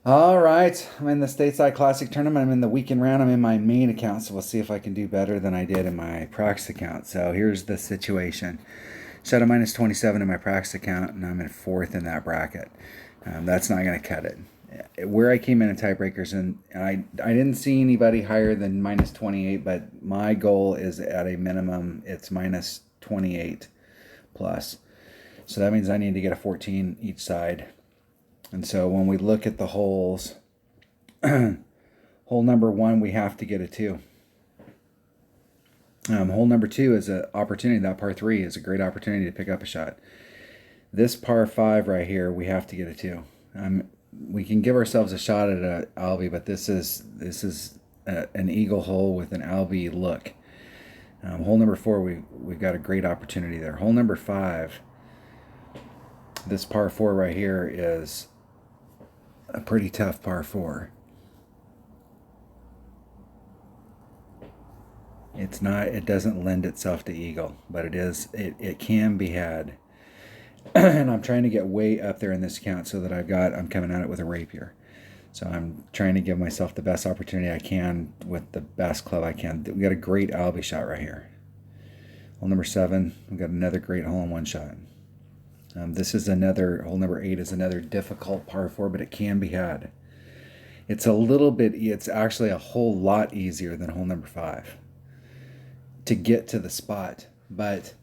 All right, I'm in the Stateside Classic tournament. I'm in the weekend round. I'm in my main account, so we'll see if I can do better than I did in my practice account. So here's the situation. Shot a minus 27 in my practice account, and I'm in fourth in that bracket. That's not going to cut it. Where I came in tiebreakers, and I didn't see anybody higher than minus 28, but my goal is at a minimum, it's minus 28 plus. So that means I need to get a 14 each side. And so when we look at the holes, hole number one, we have to get a two. Hole number two is an opportunity. That par three is a great opportunity to pick up a shot. This par five right here, we have to get a two. We can give ourselves a shot at an Albie, but this is an eagle hole with an Albie look. Hole number four, we've got a great opportunity there. Hole number five, this par four right here is a pretty tough par four. It's not. It doesn't lend itself to eagle, but it is. It can be had, and I'm trying to get way up there in this account so that I'm coming at it with a rapier. So I'm trying to give myself the best opportunity I can with the best club I can. We got a great Albie shot right here. Hole number seven, we got another great hole-in-one shot. This is another, hole number eight is another difficult par four, but it can be had. It's actually a whole lot easier than hole number five to get to the spot, but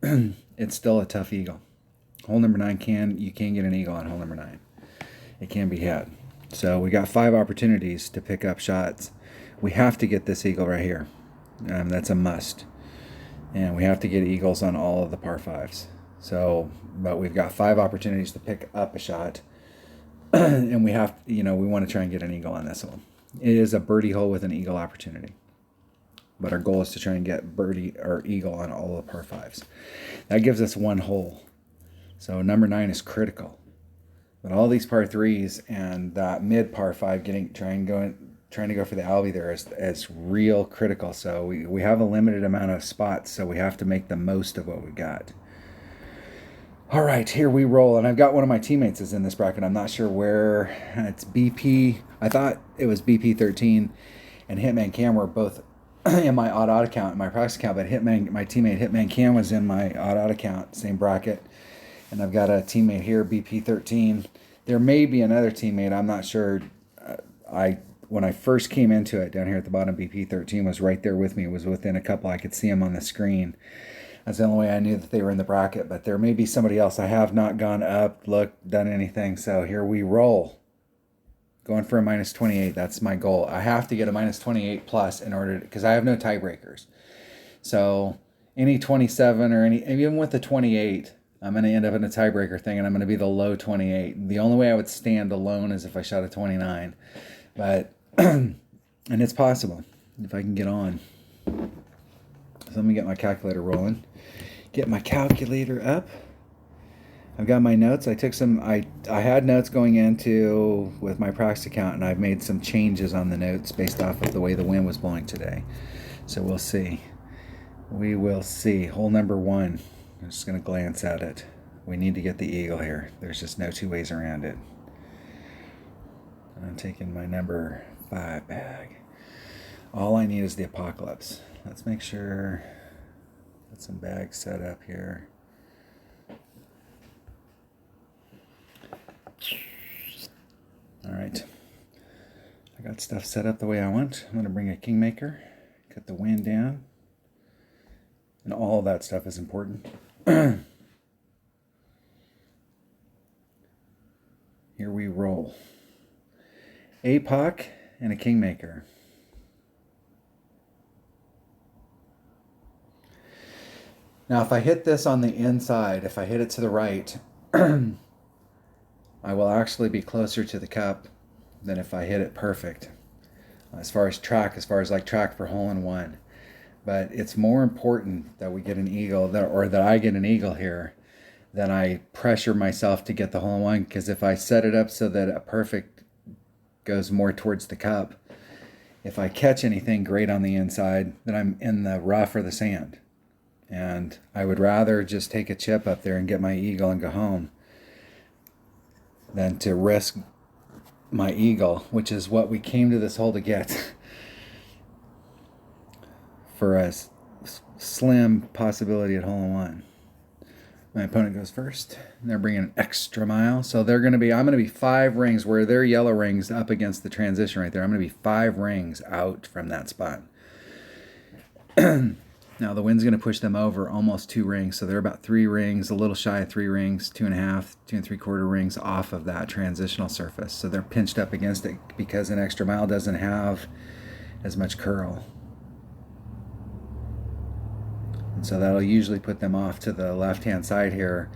it's still a tough eagle. Hole number nine, you can get an eagle on hole number nine. It can be had. So we got 5 opportunities to pick up shots. We have to get this eagle right here. That's a must. And we have to get eagles on all of the par fives. So, but we've got 5 opportunities to pick up a shot. And we want to try and get an eagle on this one. It is a birdie hole with an eagle opportunity. But our goal is to try and get birdie or eagle on all the par fives. That gives us 1 hole. So number 9 is critical. But all these par threes and that mid par five trying to go for the Albie there is real critical. So we have a limited amount of spots, so we have to make the most of what we got. All right, here we roll. And I've got one of my teammates is in this bracket. I'm not sure where. It's BP. I thought it was BP 13 and Hitman Cam were both in my odd account, in my practice account, but my teammate Hitman Cam was in my odd account, same bracket. And I've got a teammate here, BP13. There may be another teammate. I'm not sure. When I first came into it down here at the bottom, BP13 was right there with me. It was within a couple. I could see him on the screen. That's the only way I knew that they were in the bracket. But there may be somebody else. I have not gone up, looked, done anything. So here we roll. Going for a minus 28. That's my goal. I have to get a minus 28 plus in order because I have no tiebreakers. So any 27 or even with the 28, I'm going to end up in a tiebreaker thing, and I'm going to be the low 28. The only way I would stand alone is if I shot a 29. But, and it's possible if I can get on. So let me get my calculator rolling. Get my calculator up. I've got my notes. I took some, I had notes going into with my practice account, and I've made some changes on the notes based off of the way the wind was blowing today. So we'll see. We will see. Hole number 1. I'm just going to glance at it. We need to get the eagle here. There's just no 2 ways around it. I'm taking my number 5 bag. All I need is the apocalypse. Let's make sure. Get some bags set up here. All right. I got stuff set up the way I want. I'm going to bring a kingmaker, cut the wind down, and all that stuff is important. Here we roll. APOC and a kingmaker. Now, if I hit this on the inside, if I hit it to the right, I will actually be closer to the cup than if I hit it perfect. As far as like track for hole-in-one. But it's more important that we get an eagle, or that I get an eagle here, than I pressure myself to get the hole-in-one. Because if I set it up so that a perfect goes more towards the cup, if I catch anything great on the inside, then I'm in the rough or the sand. And I would rather just take a chip up there and get my eagle and go home than to risk my eagle, which is what we came to this hole to get, for a slim possibility at hole in one. My opponent goes first. They're bringing an extra mile. So they're going to be, I'm going to be 5 rings where their yellow rings up against the transition right there. I'm going to be 5 rings out from that spot. Now the wind's going to push them over almost 2 rings. So they're about 3 rings, a little shy of 3 rings, 2.5, 2 3/4 rings off of that transitional surface. So they're pinched up against it because an extra mile doesn't have as much curl. And so that'll usually put them off to the left-hand side here.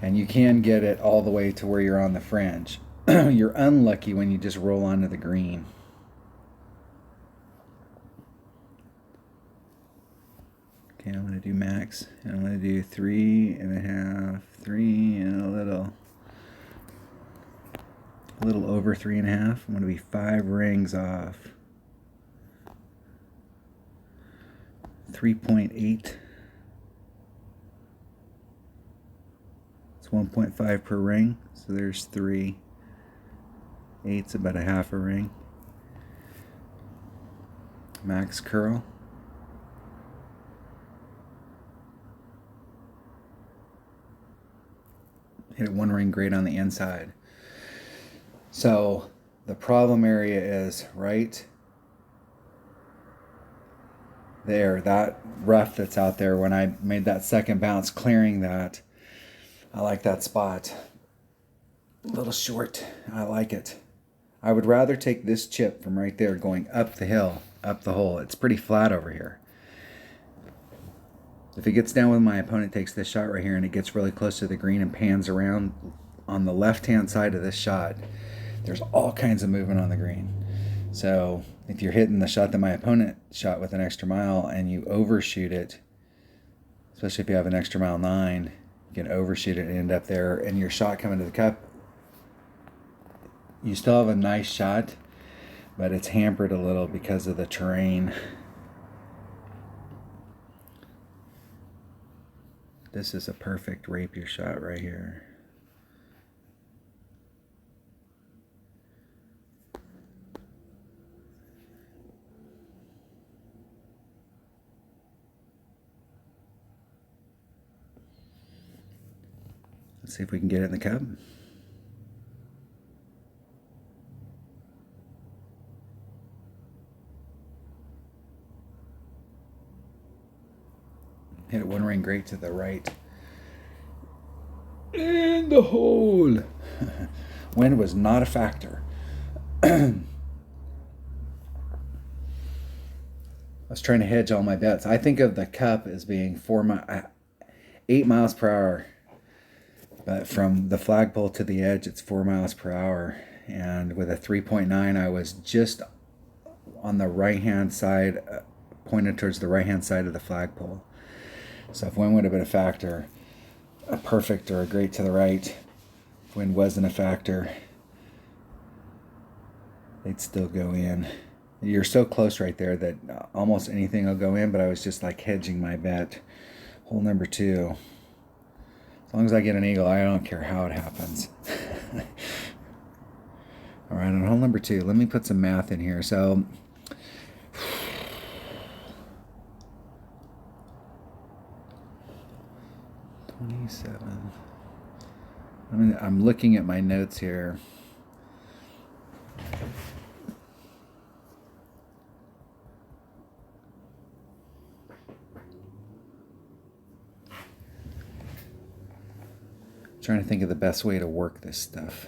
And you can get it all the way to where you're on the fringe. You're unlucky when you just roll onto the green. Okay, I'm going to do max. And I'm going to do 3.5, 3, and a little over 3.5. I'm going to be 5 rings off. 3.8. It's 1.5 per ring, so there's 3. 8's about a half a ring. Max curl. Hit 1 ring great on the inside. So the problem area is right there, that rough that's out there. When I made that second bounce, clearing that, I like that spot. A little short. I like it. I would rather take this chip from right there going up the hill, up the hole. It's pretty flat over here. If it gets down when my opponent takes this shot right here and it gets really close to the green and pans around on the left-hand side of this shot, there's all kinds of movement on the green. So if you're hitting the shot that my opponent shot with an extra mile and you overshoot it, especially if you have an extra mile 9, you can overshoot it and end up there, and your shot coming to the cup, you still have a nice shot, but it's hampered a little because of the terrain. This is a perfect rapier shot right here. Let's see if we can get it in the cup. Hit it 1 ring great to the right. In the hole. Wind was not a factor. I was trying to hedge all my bets. I think of the cup as being 8 miles per hour. But from the flagpole to the edge, it's 4 miles per hour. And with a 3.9, I was just on the right-hand side, pointed towards the right-hand side of the flagpole. So if wind would have been a factor, a perfect or a great to the right, if wind wasn't a factor, they'd still go in. You're so close right there that almost anything will go in, but I was just like hedging my bet. Hole number 2. As long as I get an eagle, I don't care how it happens. All right, on hole number 2, let me put some math in here. So, I'm looking at my notes here. Trying to think of the best way to work this stuff.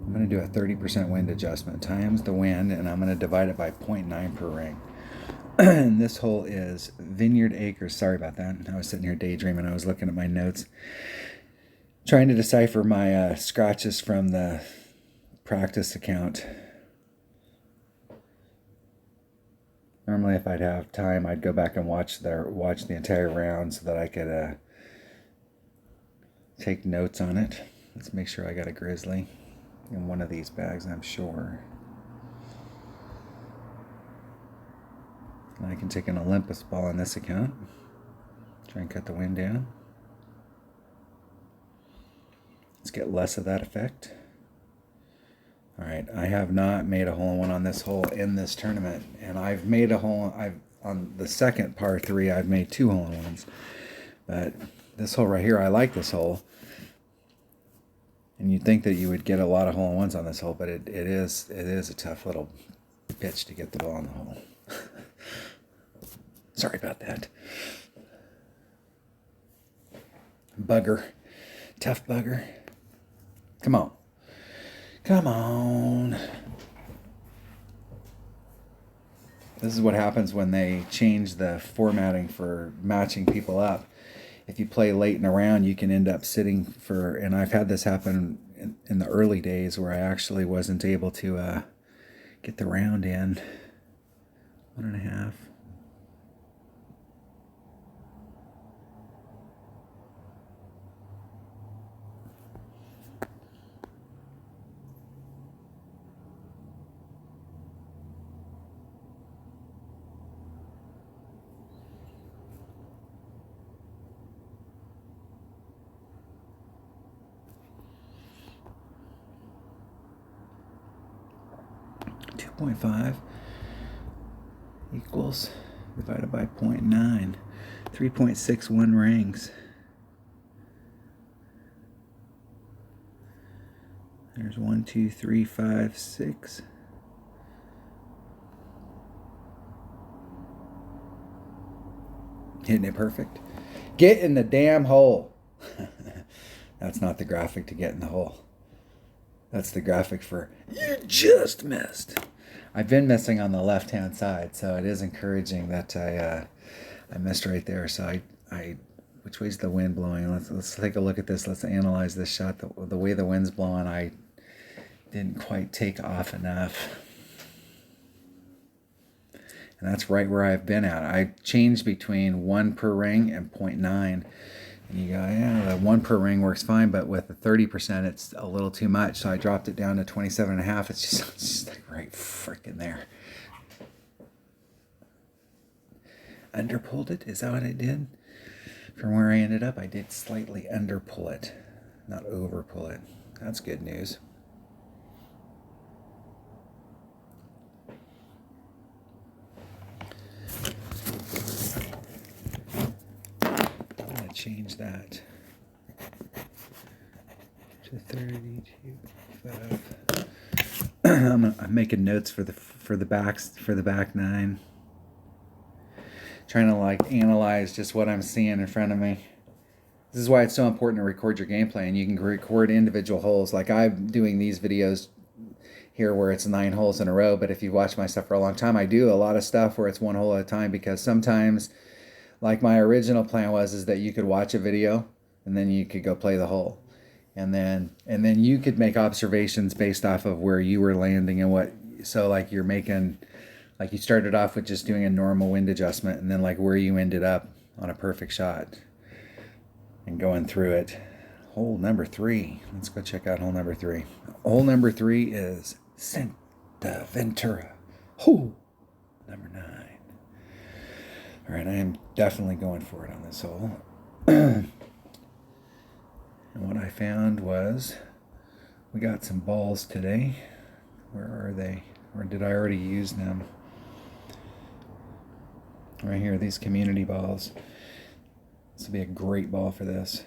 I'm going to do a 30% wind adjustment times the wind, and I'm going to divide it by 0.9 per ring. And this hole is Vineyard Acres. Sorry about that. I was sitting here daydreaming. I was looking at my notes, trying to decipher my scratches from the practice account. Normally, if I'd have time, I'd go back and watch the entire round so that I could take notes on it. Let's make sure I got a grizzly in one of these bags, I'm sure. And I can take an Olympus ball on this account. Try and cut the wind down. Let's get less of that effect. All right, I have not made a hole-in-one on this hole in this tournament, and I've made a hole. On the second par 3, I've made 2 hole-in-ones, but this hole right here, I like this hole, and you'd think that you would get a lot of hole-in-ones on this hole, but it is a tough little pitch to get the ball in the hole. Sorry about that. Bugger, tough bugger. Come on. Come on. This is what happens when they change the formatting for matching people up. If you play late in a round, you can end up sitting for, and I've had this happen in the early days where I actually wasn't able to get the round in. 1.5. 2.5 equals divided by 0.9, 3.61 rings. There's 1, 2, 3, 5, 6. Hitting it perfect. Get in the damn hole. That's not the graphic to get in the hole. That's the graphic for you just missed. I've been missing on the left-hand side, so it is encouraging that I missed right there. So I which way's the wind blowing? Let's take a look at this. Let's analyze this shot. The way the wind's blowing, I didn't quite take off enough. And that's right where I've been at. I changed between 1 per ring and 0.9. And you go, yeah, the 1 per ring works fine, but with the 30%, it's a little too much. So I dropped it down to 27.5. It's just like right freaking there. Underpulled it? Is that what I did? From where I ended up, I did slightly underpull it, not overpull it. That's good news. Change that to 32.5. I'm making notes for the back 9. Trying to like analyze just what I'm seeing in front of me. This is why it's so important to record your gameplay, and you can record individual holes. Like I'm doing these videos here where it's 9 holes in a row, but if you've watched my stuff for a long time, I do a lot of stuff where it's 1 hole at a time, because sometimes, like my original plan is that you could watch a video and then you could go play the hole, and then you could make observations based off of where you were landing and what. So like you're making, like you started off with just doing a normal wind adjustment, and then like where you ended up on a perfect shot and going through it. Hole number 3. Let's go check out hole number 3. Hole number 3 is Santa Ventura. Hole number 9. All right, I am definitely going for it on this hole. And what I found was we got some balls today. Where are they? Or did I already use them? Right here, these community balls. This will be a great ball for this.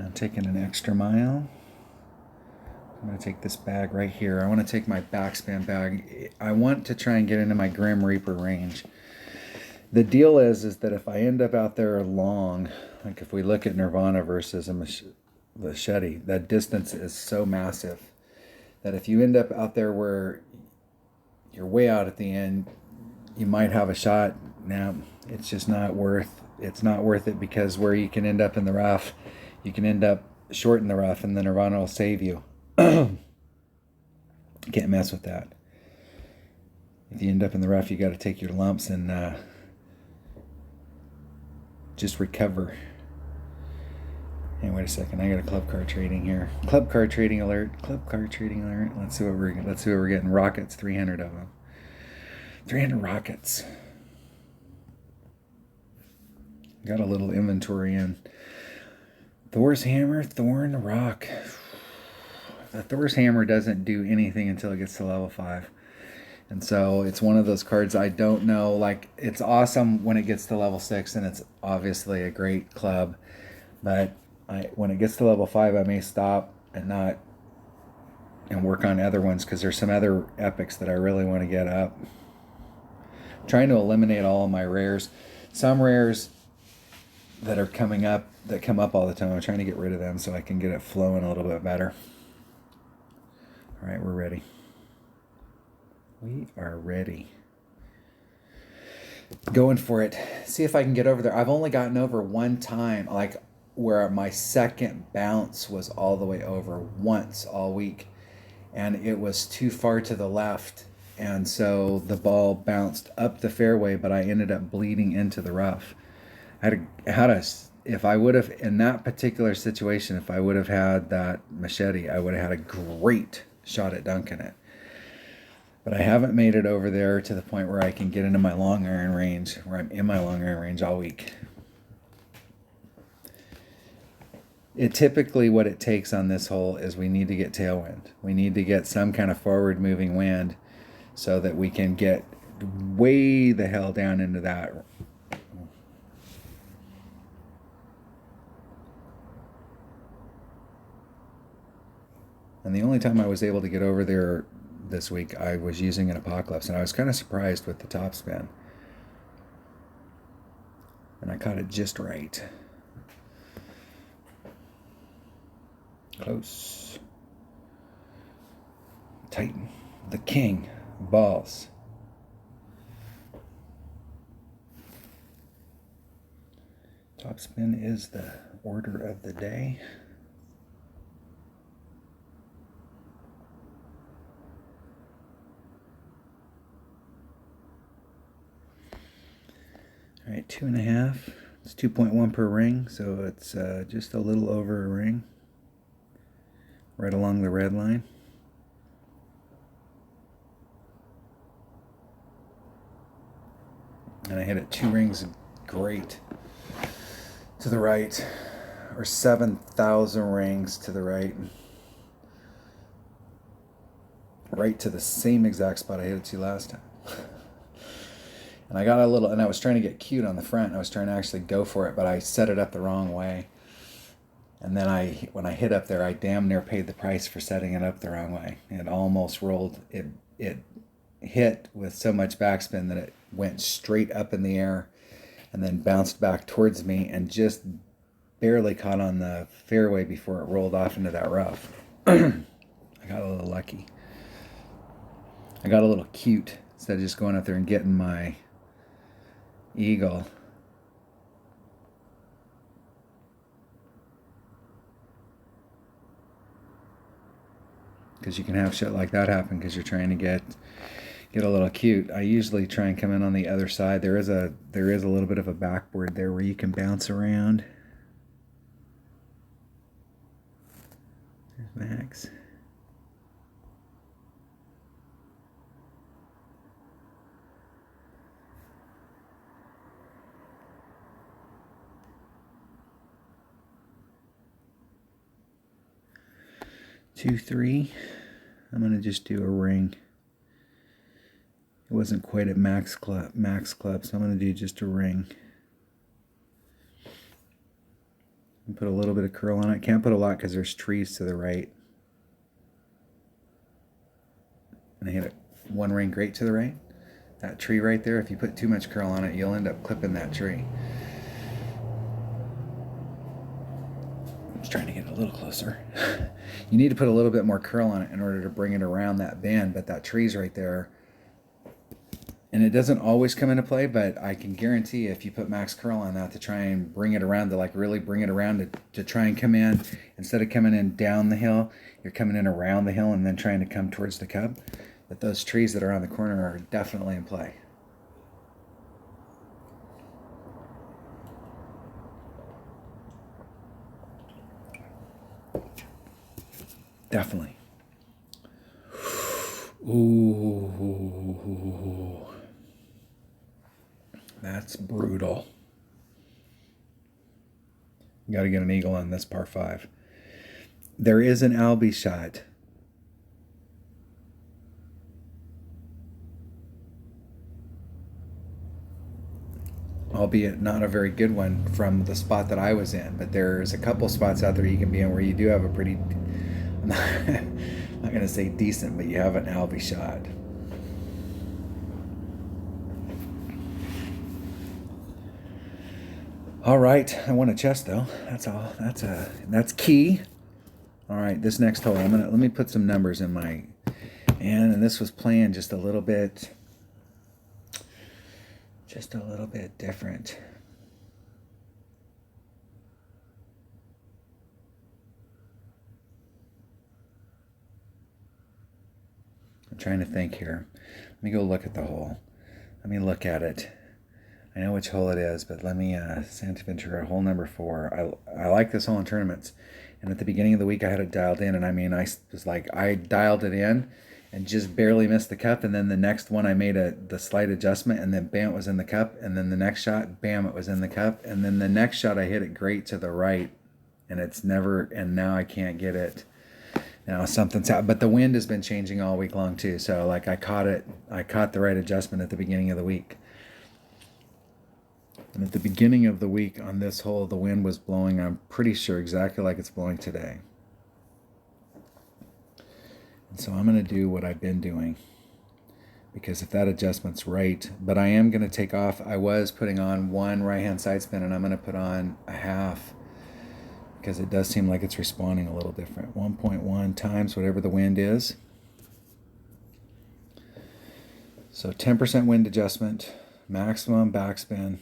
I'm taking an extra mile. I'm going to take this bag right here. I want to take my backspin bag. I want to try and get into my Grim Reaper range. The deal is that if I end up out there long, like if we look at Nirvana versus a machete, that distance is so massive that if you end up out there where you're way out at the end, you might have a shot. Now, it's just not worth it, because where you can end up in the rough, you can end up short in the rough, and the Nirvana will save you. Can't mess with that. If you end up in the rough, you got to take your lumps and just recover. Hey, wait a second. I got a club card trading here. Club card trading alert. Club card trading alert. Let's see what we're getting. Rockets, 300 of them. 300 rockets. Got a little inventory in. Thor's Hammer, Thorn Rock. The Thor's Hammer doesn't do anything until it gets to level 5. And so it's one of those cards I don't know. Like, it's awesome when it gets to level 6, and it's obviously a great club. But when it gets to level 5, I may stop and work on other ones, because there's some other epics that I really want to get up. I'm trying to eliminate all of my rares. Some rares that are coming up, that come up all the time, I'm trying to get rid of them so I can get it flowing a little bit better. All right, we're ready. We are ready. Going for it. See if I can get over there. I've only gotten over one time, like where my second bounce was all the way over once all week. And it was too far to the left. And so the ball bounced up the fairway, but I ended up bleeding into the rough. If I would have, in that particular situation, if I would have had that machete, I would have had a great shot at dunking it. But I haven't made it over there to the point where I can get into my long iron range, where I'm in my long iron range all week. Typically what it takes on this hole is we need to get tailwind. We need to get some kind of forward moving wind so that we can get way the hell down into that. And the only time I was able to get over there this week, I was using an Apocalypse, and I was kind of surprised with the topspin. And I caught it just right. Close. Tighten. The king. Balls. Topspin is the order of the day. All right, 2.5. It's 2.1 per ring, so it's just a little over a ring. Right along the red line. And I hit it 2 rings great to the right, or 7,000 rings to the right. Right to the same exact spot I hit it to last time. And I got a little, and I was trying to get cute on the front. I was trying to actually go for it, but I set it up the wrong way. And then when I hit up there, I damn near paid the price for setting it up the wrong way. It almost rolled. It hit with so much backspin that it went straight up in the air and then bounced back towards me and just barely caught on the fairway before it rolled off into that rough. I got a little lucky. I got a little cute instead of just going out there and getting my eagle. Because you can have shit like that happen because you're trying to get a little cute. I usually try and come in on the other side. There is a little bit of a backboard there where you can bounce around. There's Max. Two, 3. I'm gonna just do a ring. It wasn't quite at max club, so I'm gonna do just a ring. And put a little bit of curl on it. Can't put a lot because there's trees to the right. And I hit it 1 ring great to the right. That tree right there, if you put too much curl on it, you'll end up clipping that tree. I'm just trying to get a little closer. You need to put a little bit more curl on it in order to bring it around that bend, but that tree's right there. And it doesn't always come into play, but I can guarantee if you put max curl on that to try and bring it around, to like really bring it around to try and come in, instead of coming in down the hill, you're coming in around the hill and then trying to come towards the cup, that those trees that are on the corner are definitely in play. Definitely. Ooh. That's brutal. Got to get an eagle on this par 5. There is an Albie shot. Albeit not a very good one from the spot that I was in, but there's a couple spots out there you can be in where you do have a pretty, I'm not going to say decent, but you have an Albie shot. All right, I won a chest though. That's all. That's key. All right, this next hole, let me put some numbers in my, and this was playing just a little bit different. I'm trying to think here. Let me go look at the hole. Let me look at it. I know which hole it is, but let me, Santa Ventura, hole number 4. I like this hole in tournaments. And at the beginning of the week, I had it dialed in. And I mean, I was like, I dialed it in and just barely missed the cup. And then the next one, I made the slight adjustment. And then bam, it was in the cup. And then the next shot, bam, it was in the cup. And then the next shot, I hit it great to the right. And it's never, and now I can't get it. Now something's happened. But the wind has been changing all week long too. So like I caught the right adjustment at the beginning of the week. And at the beginning of the week on this hole, the wind was blowing, I'm pretty sure, exactly like it's blowing today. And so I'm going to do what I've been doing. Because if that adjustment's right, but I am going to take off. I was putting on 1 right-hand side spin, and I'm going to put on a half. Because it does seem like it's responding a little different. 1.1 times whatever the wind is. So 10% wind adjustment, maximum backspin.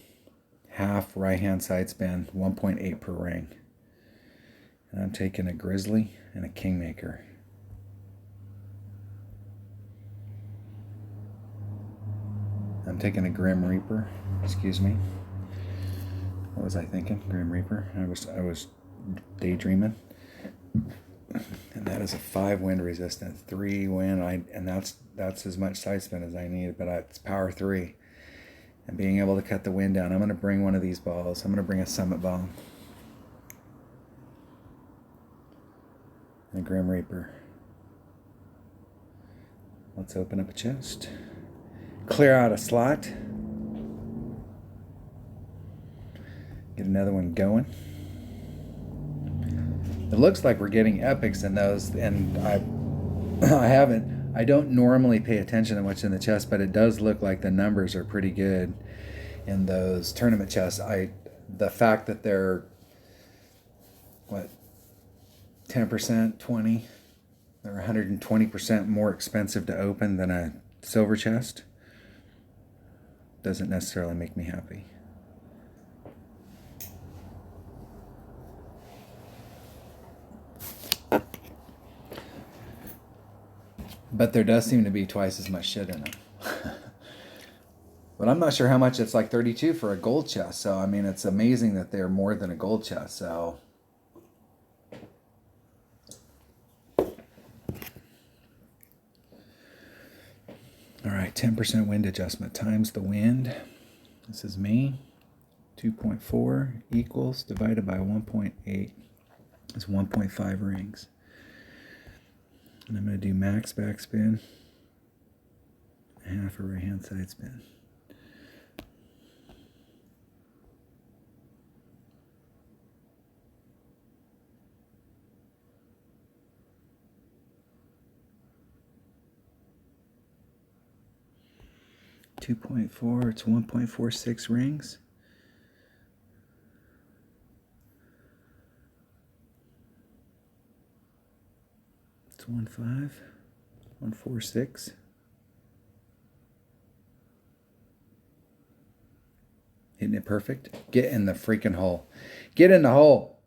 Half right-hand side spin, 1.8 per ring. And I'm taking a Grizzly and a Kingmaker. I'm taking a Grim Reaper. Excuse me. What was I thinking? Grim Reaper. I was daydreaming. And that is a 5 wind resistant, 3 wind. And that's as much side spin as I need, but it's power 3. And being able to cut the wind down. I'm going to bring one of these balls. I'm going to bring a Summit ball. And a Grim Reaper. Let's open up a chest. Clear out a slot. Get another one going. It looks like we're getting epics in those, and I don't normally pay attention to much in the chest, but it does look like the numbers are pretty good in those tournament chests. The fact that they're 10%, 20, they're 120% more expensive to open than a silver chest doesn't necessarily make me happy. But there does seem to be twice as much shit in them. But I'm not sure how much. It's like 32 for a gold chest. So, I mean, it's amazing that they're more than a gold chest. So, all right, 10% wind adjustment times the wind. This is me. 2.4 equals divided by 1.8 is 1.5 rings. And I'm going to do max backspin, half a right hand side spin. It's 1.46 rings. It's 1.46. Hitting it perfect. Get in the freaking hole. Get in the hole.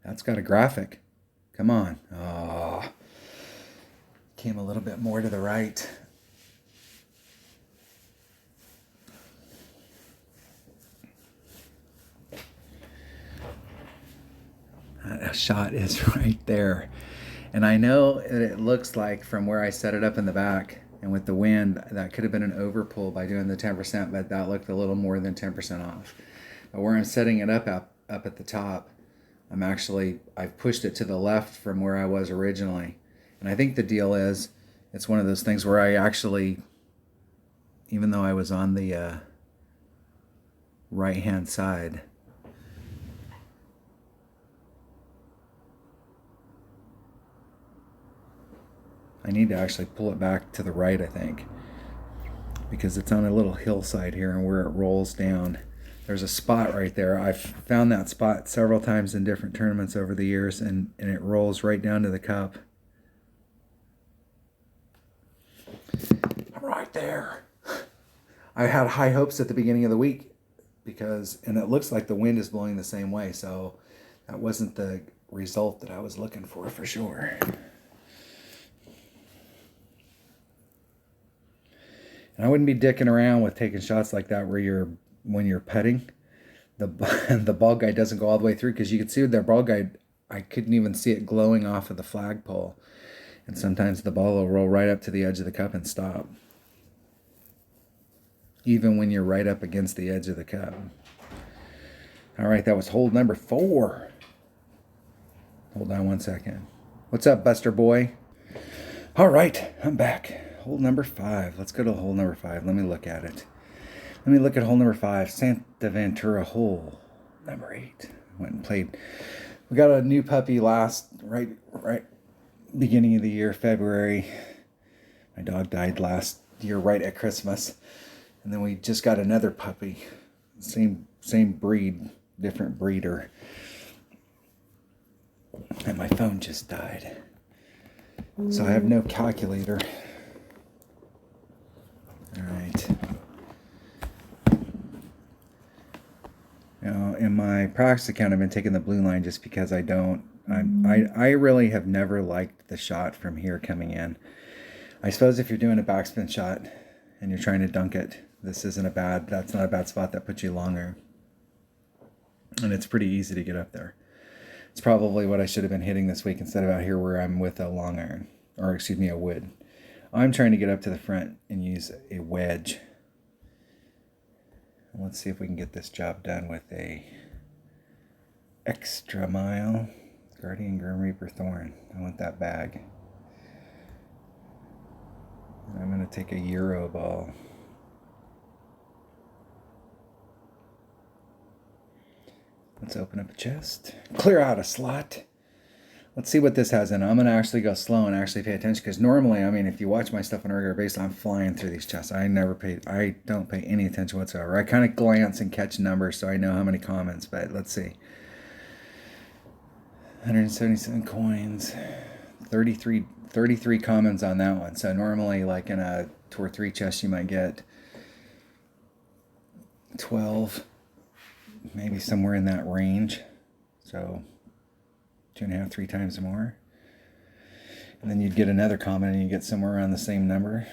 That's got a graphic. Come on. Oh. Came a little bit more to the right. That shot is right there. And I know it looks like from where I set it up in the back and with the wind, that could have been an overpull by doing the 10%, but that looked a little more than 10% off. But where I'm setting it up at the top, I've pushed it to the left from where I was originally. And I think the deal is, it's one of those things where I actually, even though I was on the right-hand side, I need to actually pull it back to the right, I think, because it's on a little hillside here, and where it rolls down, there's a spot right there. I've found that spot several times in different tournaments over the years, and it rolls right down to the cup. Right there. I had high hopes at the beginning of the week and it looks like the wind is blowing the same way, so that wasn't the result that I was looking for sure. And I wouldn't be dicking around with taking shots like that when you're putting, the ball guide doesn't go all the way through, because you can see with their ball guide, I couldn't even see it glowing off of the flagpole. And sometimes the ball will roll right up to the edge of the cup and stop, even when you're right up against the edge of the cup. All right, that was hole number 4. Hold on one second. What's up, Buster boy? All right, I'm back. Hole number 5. Let's go to hole number 5. Let me look at it. Let me look at hole number 5, Santa Ventura hole number 8. Went and played. We got a new puppy right beginning of the year, February. My dog died last year right at Christmas. And then we just got another puppy. Same breed, different breeder. And my phone just died. So I have no calculator. All right. Now, in my practice account, I've been taking the blue line just because I really have never liked the shot from here coming in. I suppose if you're doing a backspin shot and you're trying to dunk it, that's not a bad spot. That puts you longer. And it's pretty easy to get up there. It's probably what I should have been hitting this week instead of out here where I'm with a long iron, or excuse me, a wood. I'm trying to get up to the front and use a wedge. Let's see if we can get this job done with a extra mile Guardian Grim Reaper Thorn. I want that bag. And I'm going to take a Euro ball. Let's open up a chest. Clear out a slot. Let's see what this has in it. I'm going to actually go slow and actually pay attention, because normally, I mean, if you watch my stuff on a regular basis, I'm flying through these chests. I don't pay any attention whatsoever. I kind of glance and catch numbers so I know how many comments, but let's see. 177 coins. 33 comments on that one. So normally, like in a 2 or 3 chest, you might get 12, maybe somewhere in that range. So 2.5, 3 times more. And then you'd get another comment and you get somewhere around the same number.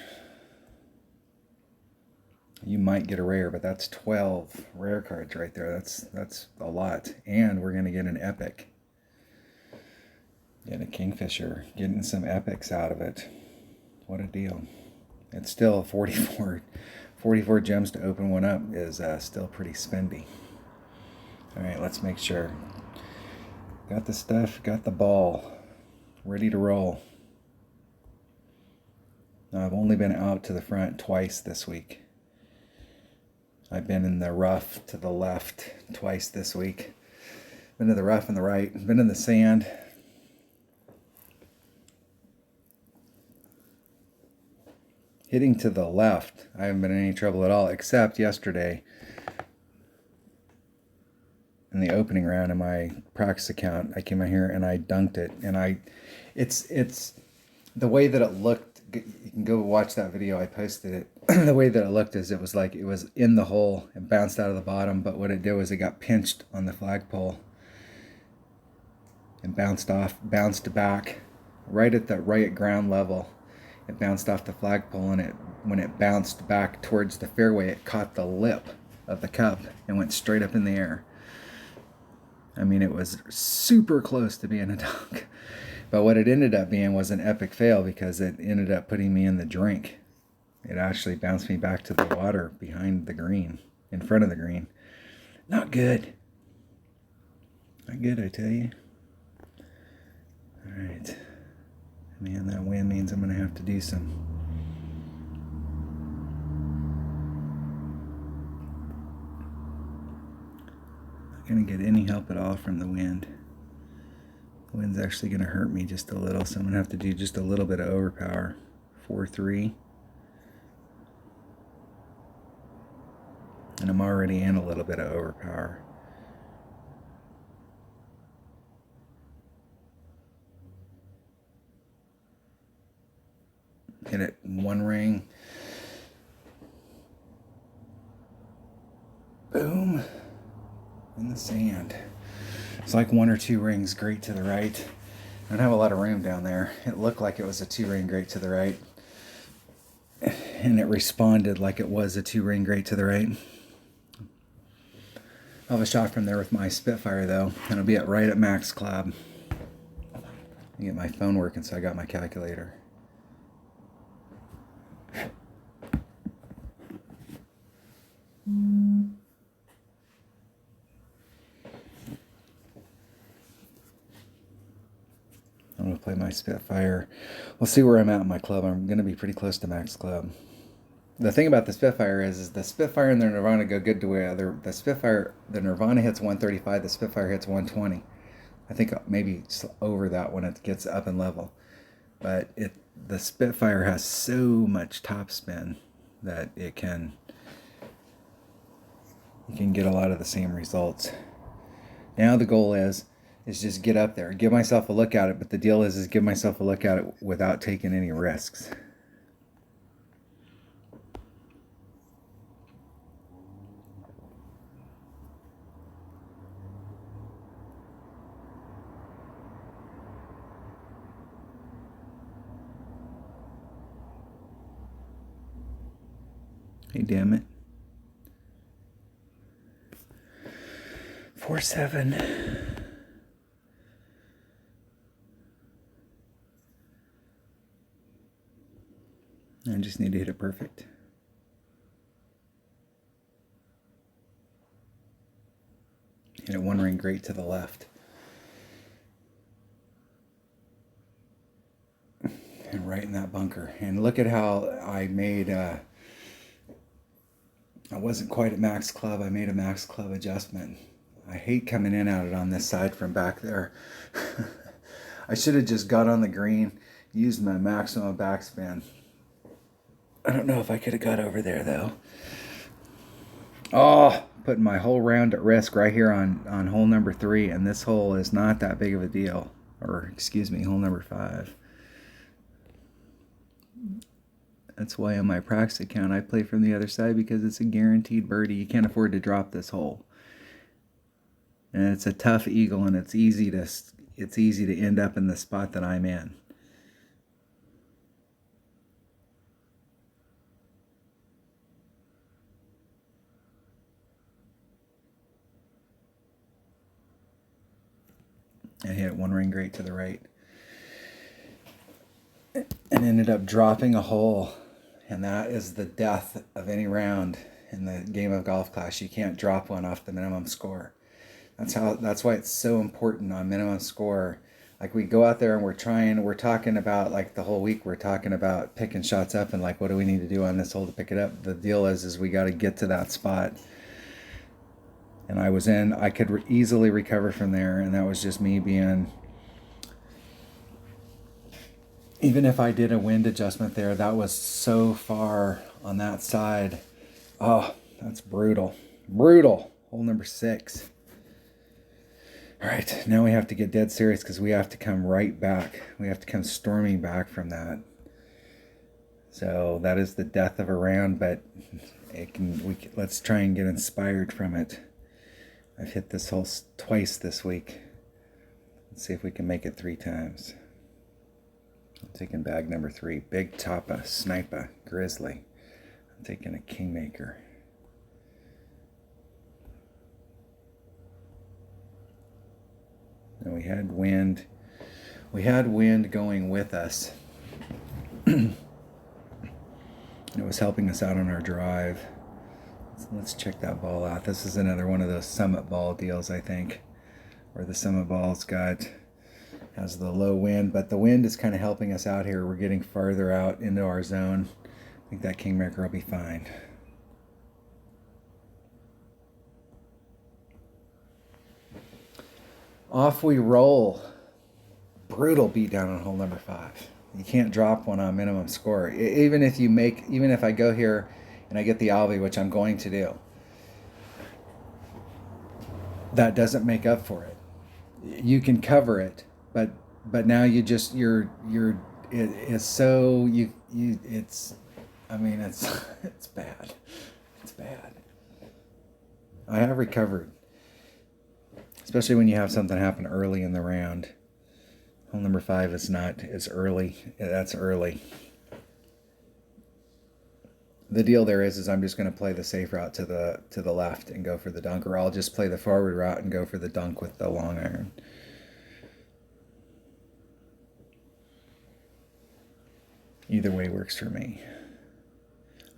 You might get a rare, but that's 12 rare cards right there. That's a lot. And we're going to get an epic. Get a Kingfisher. Getting some epics out of it. What a deal. It's still 44 gems to open one up is still pretty spendy. All right, let's make sure. Got the stuff, got the ball, ready to roll. Now, I've only been out to the front twice this week. I've been in the rough to the left twice this week. Been to the rough and the right. Been in the sand. Hitting to the left, I haven't been in any trouble at all, except yesterday. In the opening round of my practice account, I came out here and I dunked it, and it's the way that it looked. You can go watch that video. I posted it. The way that it looked is it was like it was in the hole and bounced out of the bottom, but what it did was it got pinched on the flagpole and bounced back right at ground level. It bounced off the flagpole, and when it bounced back towards the fairway, it caught the lip of the cup and went straight up in the air. I mean, it was super close to being a dunk. But what it ended up being was an epic fail, because it ended up putting me in the drink. It actually bounced me back to the water behind the green, in front of the green. Not good. Not good, I tell you. Alright. Man, that wind means I'm going to have to do some. Not going to get any help at all from the wind. The wind's actually going to hurt me just a little, so I'm going to have to do just a little bit of overpower. 4-3. And I'm already in a little bit of overpower. Hit it one ring. Boom. In the sand. It's like 1 or 2 rings great to the right. I don't have a lot of room down there. It looked like it was a 2-ring great to the right. And it responded like it was a 2-ring great to the right. I'll have a shot from there with my Spitfire though. And it'll be right at max club. I get my phone working, so I got my calculator. I'm going to play my Spitfire. We'll see where I'm at in my club. I'm going to be pretty close to max club. The thing about the Spitfire is the Spitfire and the Nirvana go good together. The Spitfire, the Nirvana hits 135, the Spitfire hits 120. I think maybe over that when it gets up in level. But the Spitfire has so much top spin that you can get a lot of the same results. Now the goal is just get up there, give myself a look at it, but the deal is give myself a look at it without taking any risks. Hey, damn it. 4-7. I just need to hit it perfect. Hit it 1 ring great to the left. And right in that bunker. And look at how I made, I wasn't quite at max club. I made a max club adjustment. I hate coming in at it on this side from back there. I should have just got on the green, used my maximum backspin. I don't know if I could have got over there though. Oh, putting my whole round at risk right here on hole number 3, and this hole is not that big of a deal. Or excuse me, hole number 5. That's why on my practice account I play from the other side, because it's a guaranteed birdie. You can't afford to drop this hole. And it's a tough eagle, and it's easy to end up in the spot that I'm in. I hit 1 ring great to the right. And ended up dropping a hole. And that is the death of any round in the game of golf class. You can't drop one off the minimum score. That's why it's so important on minimum score. Like we go out there and we're talking about, like the whole week we're talking about picking shots up and like what do we need to do on this hole to pick it up. The deal is we got to get to that spot. And I could easily recover from there, and that was just me being, even if I did a wind adjustment there, that was so far on that side. Oh, that's brutal. Brutal. Hole number 6. All right, now we have to get dead serious because we have to come right back. We have to come storming back from that. So that is the death of a round, but let's try and get inspired from it. I've hit this hole twice this week. Let's see if we can make it 3 times. I'm taking bag number 3. Big Tapa, Sniper, Grizzly. I'm taking a Kingmaker. And we had wind. We had wind going with us. It was helping us out on our drive. Let's check that ball out. This is another one of those summit ball deals, I think. where the summit ball's has the low wind, but the wind is kind of helping us out here. We're getting farther out into our zone. I think that kingmaker will be fine. Off we roll. Brutal beat down on hole number 5. You can't drop one on minimum score. Even if I go here and I get the Albi, which I'm going to do, that doesn't make up for it. You can cover it, but now it's bad. It's bad. I have recovered, especially when you have something happen early in the round. Hole number 5 is not as early. That's early. The deal there is I'm just going to play the safe route to the left and go for the dunk, or I'll just play the forward route and go for the dunk with the long iron. Either way works for me.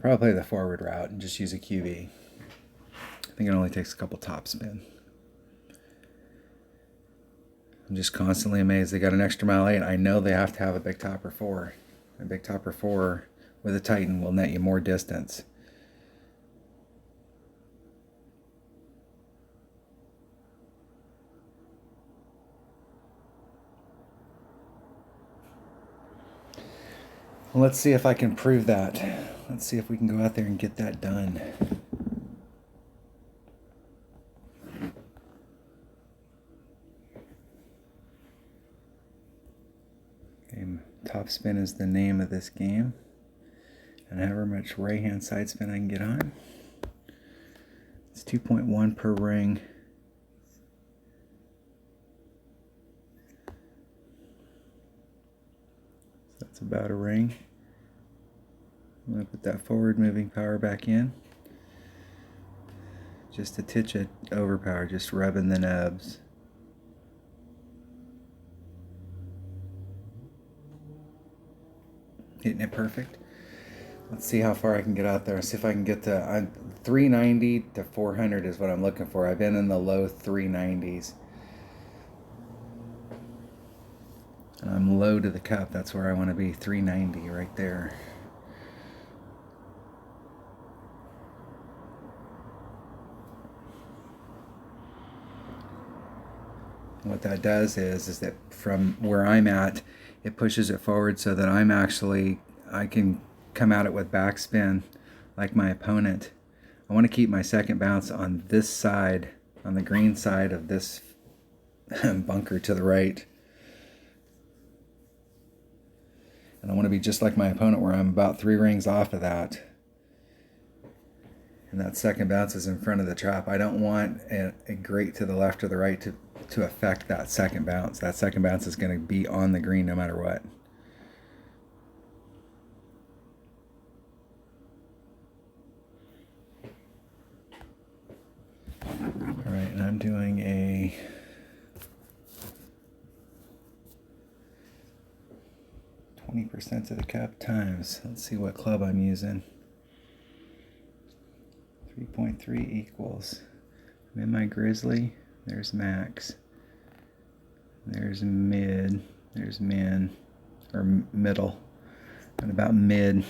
Probably play the forward route and just use a QB. I think it only takes a couple top spin. I'm just constantly amazed. They got an extra mile 8. I know they have to have a big topper 4. A big topper 4 with a Titan will net you more distance. Well, let's see if I can prove that. Let's see if we can go out there and get that done. Top spin is the name of this game, and however much right hand side spin I can get on. It's 2.1 per ring. So that's about a ring. I'm going to put that forward moving power back in. Just a titch of overpower, just rubbing the nubs. Hitting it perfect. Let's see how far I can get out there. See if I can get to 390 to 400 is what I'm looking for. I've been in the low 390s. And I'm low to the cup. That's where I want to be. 390 right there. And what that does is that from where I'm at, it pushes it forward so that I can come at it with backspin like my opponent. I want to keep my second bounce on this side, on the green side of this bunker to the right. And I want to be just like my opponent where I'm about 3 rings off of that. And that second bounce is in front of the trap. I don't want a grate to the left or the right to affect that second bounce. That second bounce is going to be on the green no matter what. All right, and I'm doing a 20% of the cup times. Let's see what club I'm using. 3.3 equals. I'm in my grizzly. There's max. There's mid. There's min. Or middle. And about mid.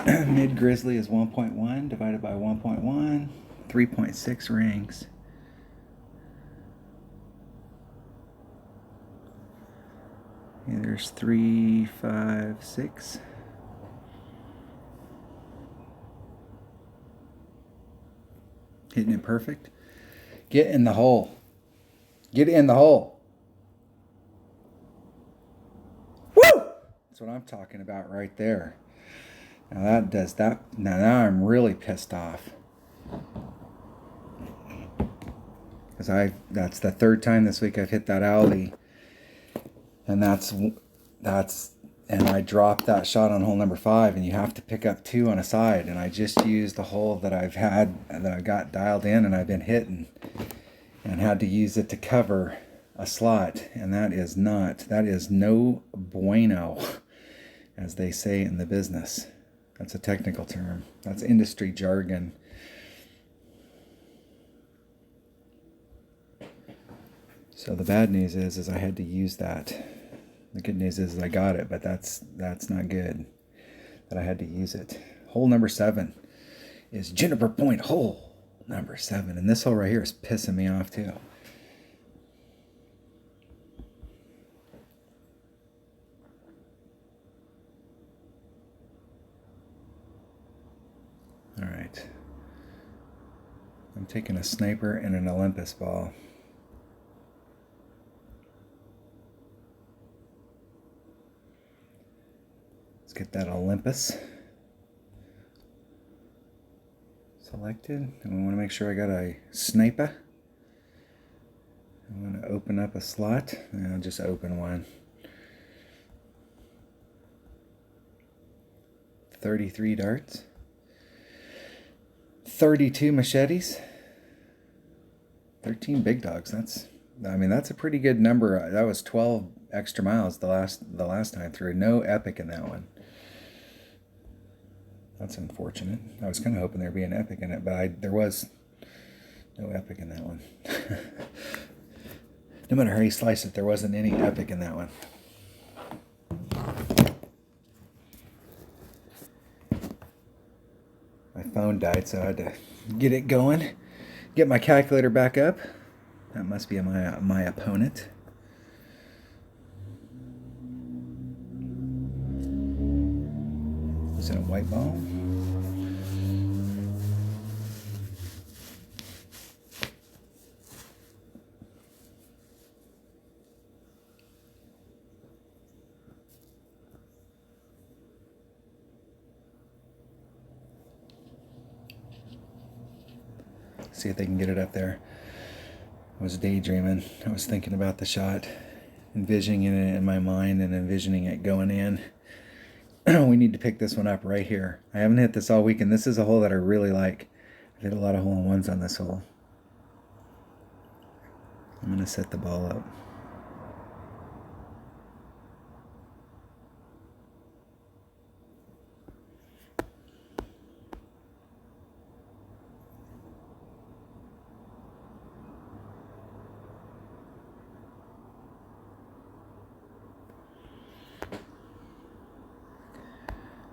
And mid grizzly is 1.1 divided by 1.1, 3.6 rings. Okay, there's 3, 5, 6. Hitting it perfect. Get in the hole. Get in the hole. Woo! That's what I'm talking about right there. Now that does that. Now I'm really pissed off. Because that's the 3rd time this week I've hit that alley. And and I dropped that shot on hole number 5, and you have to pick up 2 on a side. And I just used the hole that I got dialed in and I've been hitting. and had to use it to cover a slot, and that is no bueno, as they say in the business. That's a technical term. That's industry jargon. So the bad news is I had to use that. The good news is I got it, but that's not good that I had to use it. Hole number 7 is Juniper Point hole number 7, and this hole right here is pissing me off too. All right. I'm taking a sniper and an Olympus ball. Let's get that Olympus selected. And we want to make sure I got a sniper. I'm going to open up a slot, and I'll just open one. 33 darts. 32 machetes, 13 big dogs. That's a pretty good number. That was 12 extra miles the last time through. No epic in that one. That's unfortunate. I was kind of hoping there'd be an epic in it, but there was no epic in that one. No matter how you slice it, there wasn't any epic in that one. My phone died, so I had to get it going. Get my calculator back up. That must be my opponent. Is it a white ball? See if they can get it up there. I was daydreaming. I was thinking about the shot, envisioning it in my mind and envisioning it going in. We need to pick this one up right here. I haven't hit this all week, and this is a hole that I really like. I've hit a lot of hole-in-ones on this hole. I'm going to set the ball up.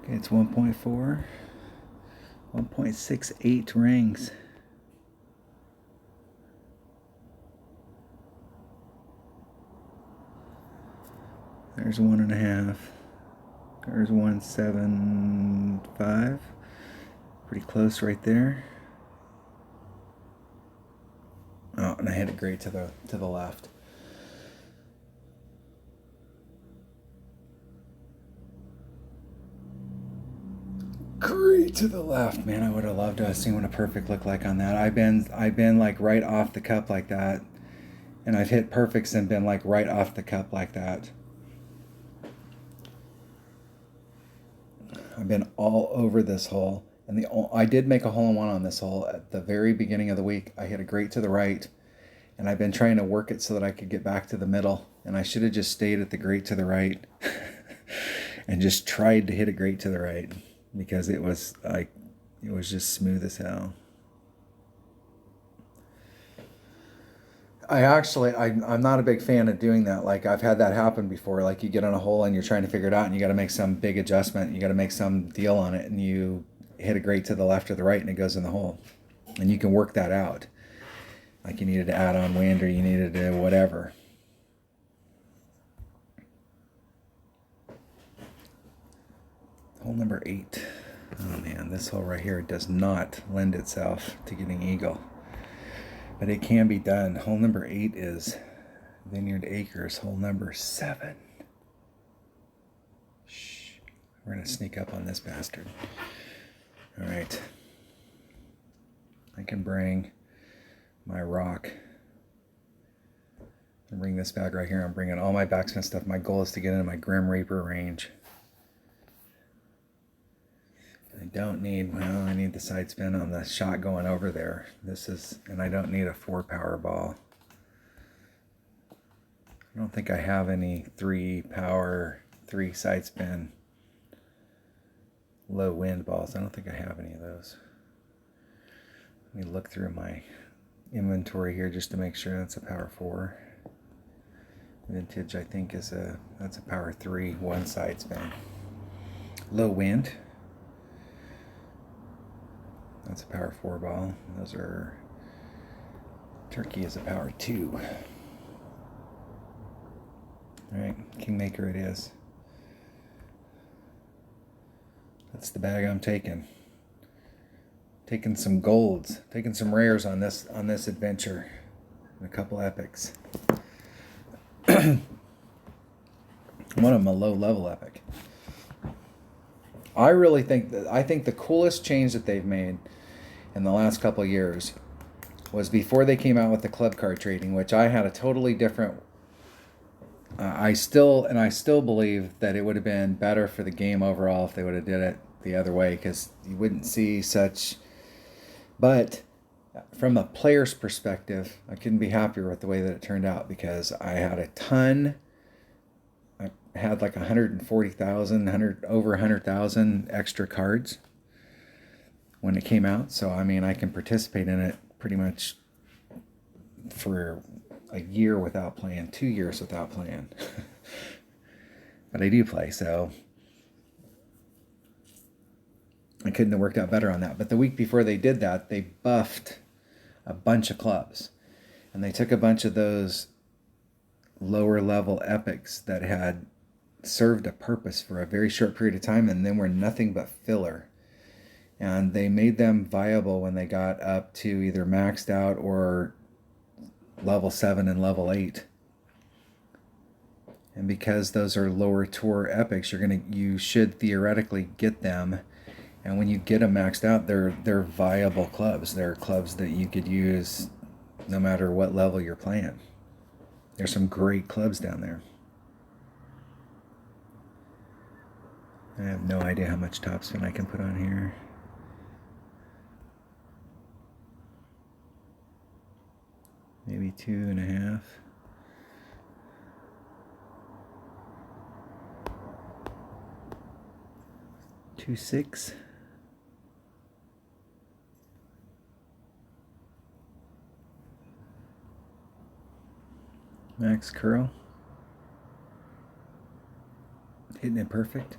Okay, it's 1.4, 1.68 rings. There's 1.5. There's 1.75. Pretty close right there. Oh, and I hit it great to the left. Great to the left, man. I would have loved to have seen what a perfect looked like on that. I've been like right off the cup like that, and I've hit perfects and been like right off the cup like that. I've been all over this hole, and I did make a hole-in-one on this hole at the very beginning of the week. I hit a great to the right, and I've been trying to work it so that I could get back to the middle, and I should have just stayed at the great to the right and just tried to hit a great to the right, because it was just smooth as hell. I'm not a big fan of doing that. Like, I've had that happen before. Like, you get on a hole and you're trying to figure it out, and you got to make some big adjustment. You got to make some deal on it, and you hit a great to the left or the right, and it goes in the hole. And you can work that out. Like, you needed to add on wind, or you needed to whatever. Hole number 8. Oh man, this hole right here does not lend itself to getting eagle, but it can be done. Hole number 8 is Vineyard Acres. Hole number 7. Shh. We're gonna sneak up on this bastard. All right. I can bring my rock. I bring this bag right here. I'm bringing all my backsmith stuff. My goal is to get into my Grim Reaper range. don't need, well, I need the side spin on the shot going over there. And I don't need a 4 power ball. I don't think I have any 3 power, 3 side spin low wind balls. I don't think I have any of those. Let me look through my inventory here just to make sure that's a power 4. Vintage, I think, that's a power 3, 1 side spin. Low wind. That's a power 4 ball. Those are, Turkey is a power 2. Alright, Kingmaker it is. That's the bag I'm taking. Taking some golds, taking some rares on this adventure. And a couple epics. One of them a low level epic. I think the coolest change that they've made in the last couple of years was before they came out with the club card trading, which I had a totally different. I still believe that it would have been better for the game overall if they would have did it the other way, because you wouldn't see such. But from a player's perspective, I couldn't be happier with the way that it turned out, because I had a ton. I had like 140,000, over 100,000 extra cards when it came out. So I mean, I can participate in it pretty much for a year without playing, 2 years without playing. But I do play, so I couldn't have worked out better on that. But the week before they did that, they buffed a bunch of clubs. And they took a bunch of those lower level epics that had served a purpose for a very short period of time and then were nothing but filler. And they made them viable when they got up to either maxed out or level 7 and level 8. And because those are lower tour epics, you should theoretically get them. And when you get them maxed out, they're viable clubs. They're clubs that you could use no matter what level you're playing. There's some great clubs down there. I have no idea how much topspin I can put on here. Maybe 2.5. Two 6. Max curl. Hitting it perfect.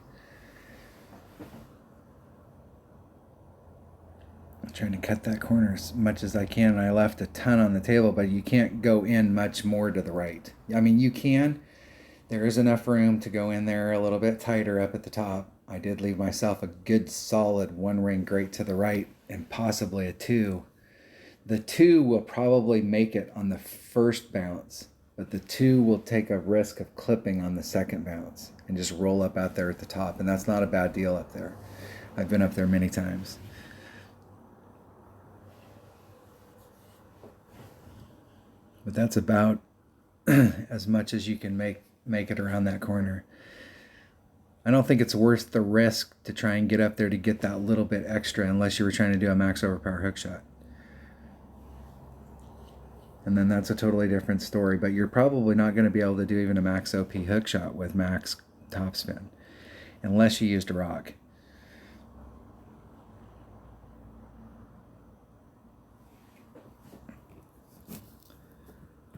I'm trying to cut that corner as much as I can. I left a ton on the table, but you can't go in much more to the right. I mean, you can. There is enough room to go in there a little bit tighter up at the top. I did leave myself a good solid 1 ring grate to the right and possibly a 2. The 2 will probably make it on the first bounce, but the 2 will take a risk of clipping on the second bounce and just roll up out there at the top. And that's not a bad deal up there. I've been up there many times. But that's about as much as you can make it around that corner. I don't think it's worth the risk to try and get up there to get that little bit extra unless you were trying to do a max overpower hook shot. And then that's a totally different story, but you're probably not going to be able to do even a max OP hook shot with max topspin unless you used a rock.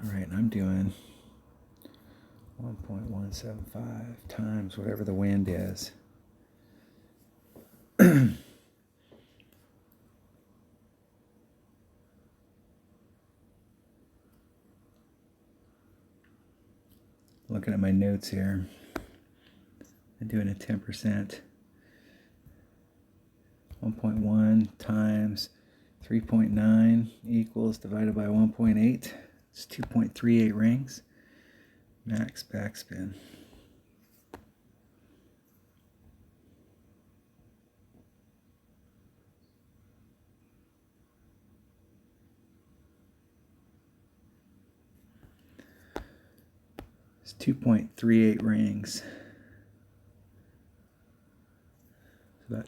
All right, and I'm doing 1.175 times whatever the wind is. Looking at my notes here. I'm doing a 10%. 1.1 times 3.9 equals divided by 1.8. It's 2.38 rings. Max backspin. It's 2.38 rings. It's about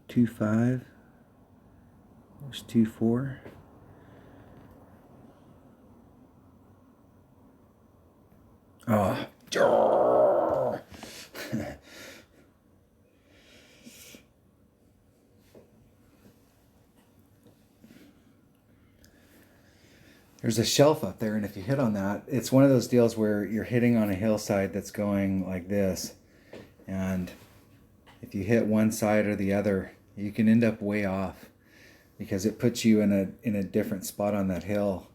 2.5. There's 2.4. Oh. There's a shelf up there, and if you hit on that, it's one of those deals where you're hitting on a hillside that's going like this, and if you hit one side or the other, you can end up way off because it puts you in a different spot on that hill,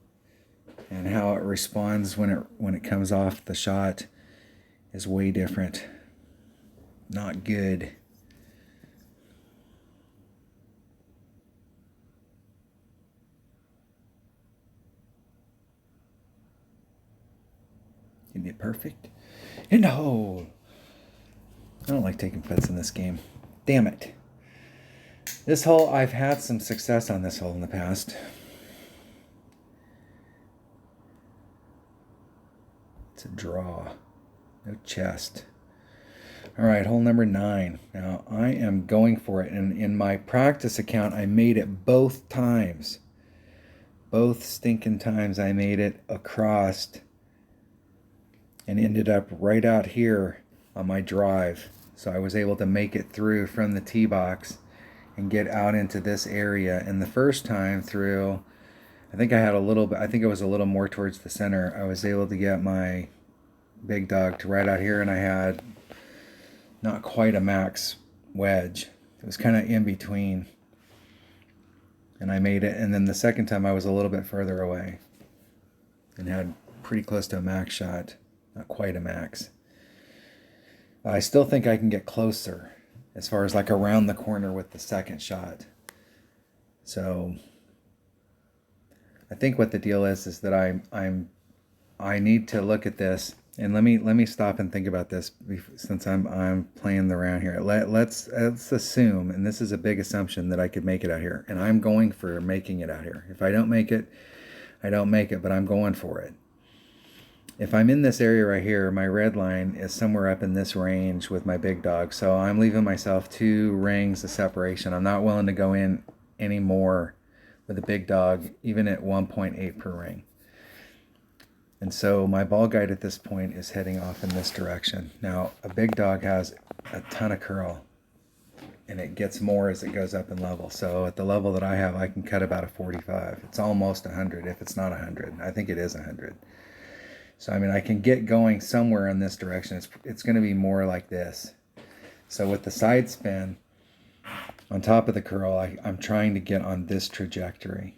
and how it responds when it comes off the shot is way different. Not good. Isn't it perfect? In the hole. I don't like taking putts in this game. Damn it. This hole, I've had some success on this hole in the past. It's a draw. No chest. All right, hole number 9. Now, I am going for it. And in my practice account, I made it both times. Both stinking times I made it across and ended up right out here on my drive. So I was able to make it through from the tee box and get out into this area. And the first time through, I think I had a little bit, I think it was a little more towards the center. I was able to get my big dog to right out here, and I had not quite a max wedge. It was kind of in between. And I made it. And then the second time I was a little bit further away and had pretty close to a max shot. Not quite a max. I still think I can get closer as far as like around the corner with the second shot. So I think what the deal is that I need to look at this, and let me stop and think about this since I'm playing around here. Let's assume, and this is a big assumption, that I could make it out here, and I'm going for making it out here. If I don't make it, I don't make it, but I'm going for it. If I'm in this area right here, my red line is somewhere up in this range with my big dog. So I'm leaving myself 2 rings of separation. I'm not willing to go in any more with a big dog, even at 1.8 per ring. And so my ball guide at this point is heading off in this direction. Now, a big dog has a ton of curl, and it gets more as it goes up in level. So at the level that I have, I can cut about a 45. It's almost 100 if it's not 100. I think it is 100. So, I mean, I can get going somewhere in this direction. It's going to be more like this. So with the side spin on top of the curl, I'm trying to get on this trajectory.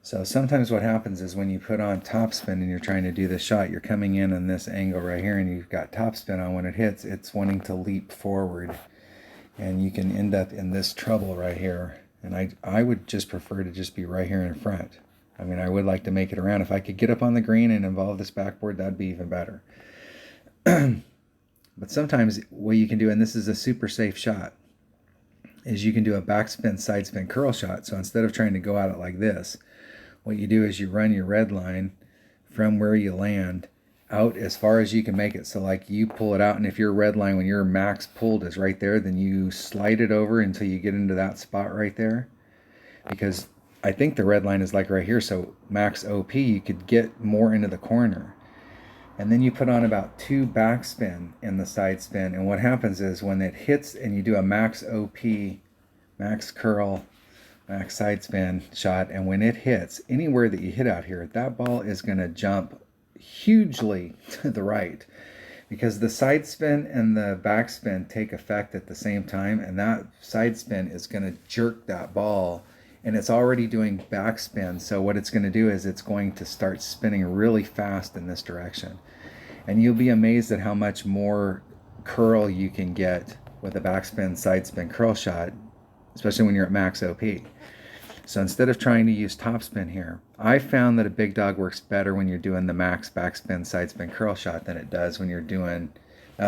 So sometimes what happens is when you put on topspin and you're trying to do the shot, you're coming in on this angle right here, and you've got topspin on. When it hits, it's wanting to leap forward, and you can end up in this trouble right here. And I would just prefer to just be right here in front. I mean, I would like to make it around. If I could get up on the green and involve this backboard, that'd be even better. But sometimes what you can do, and this is a super safe shot, is you can do a backspin, side spin, curl shot. So instead of trying to go at it like this, what you do is you run your red line from where you land out as far as you can make it. So like you pull it out, and if your red line, when your max pulled is right there, then you slide it over until you get into that spot right there. Because I think the red line is like right here, so max OP, you could get more into the corner. And then you put on about 2 backspin in the side spin, and what happens is when it hits and you do a max OP, max curl, max side spin shot, and when it hits, anywhere that you hit out here, that ball is going to jump hugely to the right, because the side spin and the backspin take effect at the same time, and that side spin is going to jerk that ball, and it's already doing backspin. So what it's going to do is it's going to start spinning really fast in this direction, and you'll be amazed at how much more curl you can get with a backspin, side spin, curl shot, especially when you're at max OP. So instead of trying to use topspin here, I found that a big dog works better when you're doing the max backspin, side spin, curl shot than it does when you're doing,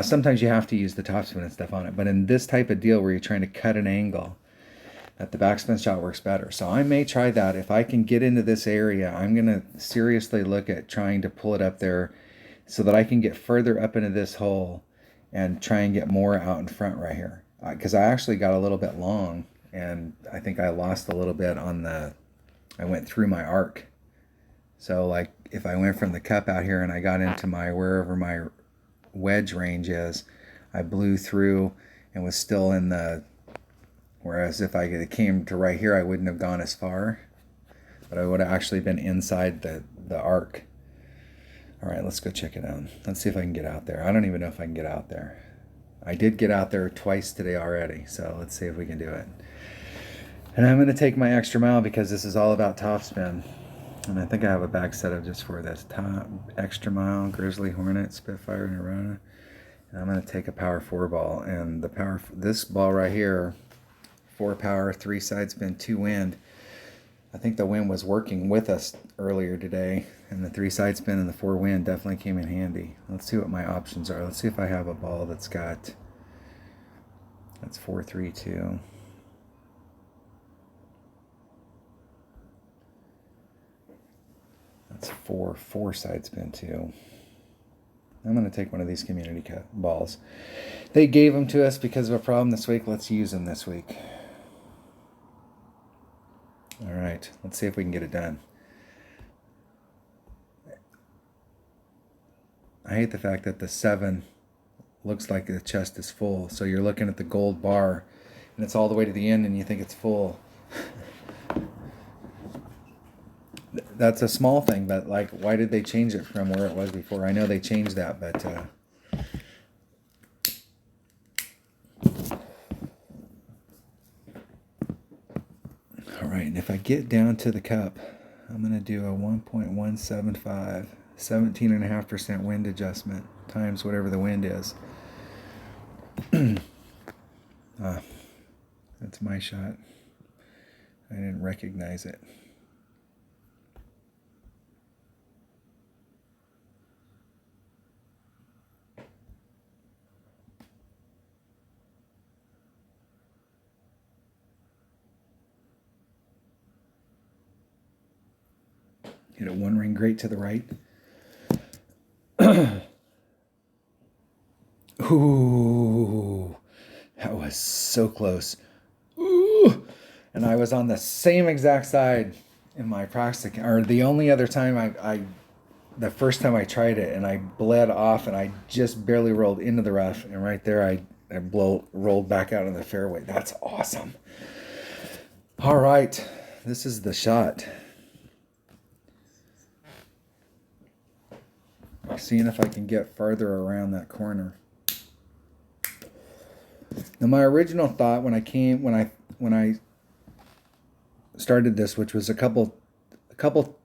sometimes you have to use the topspin and stuff on it, but in this type of deal where you're trying to cut an angle, that the backspin shot works better. So I may try that. If I can get into this area, I'm going to seriously look at trying to pull it up there so that I can get further up into this hole and try and get more out in front right here. because I actually got a little bit long, and I think I lost a little bit on I went through my arc. So like if I went from the cup out here and I got into wherever my wedge range is, I blew through and was still in whereas if I came to right here, I wouldn't have gone as far, but I would have actually been inside the arc. All right, let's go check it out. Let's see if I can get out there. I don't even know if I can get out there. I did get out there twice today already, so let's see if we can do it. And I'm going to take my extra mile because this is all about topspin. And I think I have a back setup just for this. Top extra mile, Grizzly, Hornet, Spitfire, Nirvana. And I'm going to take a power 4 ball. And this ball right here, 4 power, 3 side spin, 2 wind. I think the wind was working with us earlier today, and the 3 side spin and the 4 wind definitely came in handy. Let's see what my options are. Let's see if I have a ball that's 4-3-2. That's 4 side spin 2. I'm going to take one of these community balls. They gave them to us because of a problem this week. Let's use them this week. All right, let's see if we can get it done. I hate the fact that the 7 looks like the chest is full. So you're looking at the gold bar, and it's all the way to the end, and you think it's full. That's a small thing, but like, why did they change it from where it was before? I know they changed that, but all right, and if I get down to the cup, I'm going to do a 1.175, 17.5% wind adjustment times whatever the wind is. That's my shot. I didn't recognize it. Hit a 1 ring great to the right. Ooh, that was so close. Ooh, and I was on the same exact side in my practice, or the only other time the first time I tried it, and I bled off, and I just barely rolled into the rough, and right there I rolled back out of the fairway. That's awesome. All right, this is the shot. Seeing if I can get farther around that corner. Now my original thought when I started this, which was a couple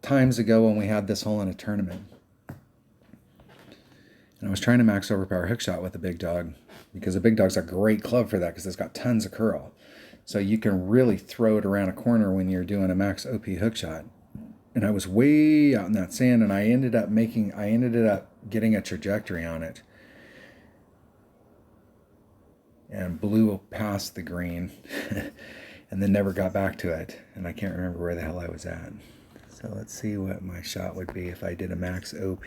times ago when we had this hole in a tournament, and I was trying to max overpower hook shot with a big dog, because a big dog's a great club for that because it's got tons of curl, so you can really throw it around a corner when you're doing a max OP hook shot. And I was way out in that sand, and I ended up getting a trajectory on it and blew past the green and then never got back to it. And I can't remember where the hell I was at. So let's see what my shot would be if I did a max OP,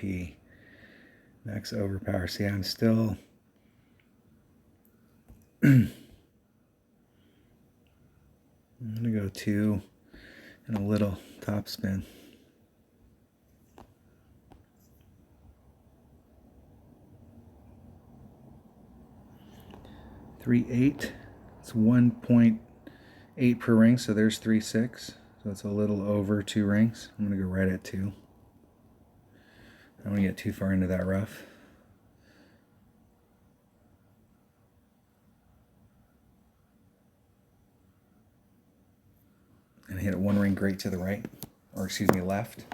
max overpower. See, I'm still... I'm going to go 2 and a little top spin. 3.8. It's 1.8 per ring, so there's 3.6. So it's a little over 2 rings. I'm going to go right at 2. I don't want to get too far into that rough. And hit a 1 ring great to the right, or excuse me, left.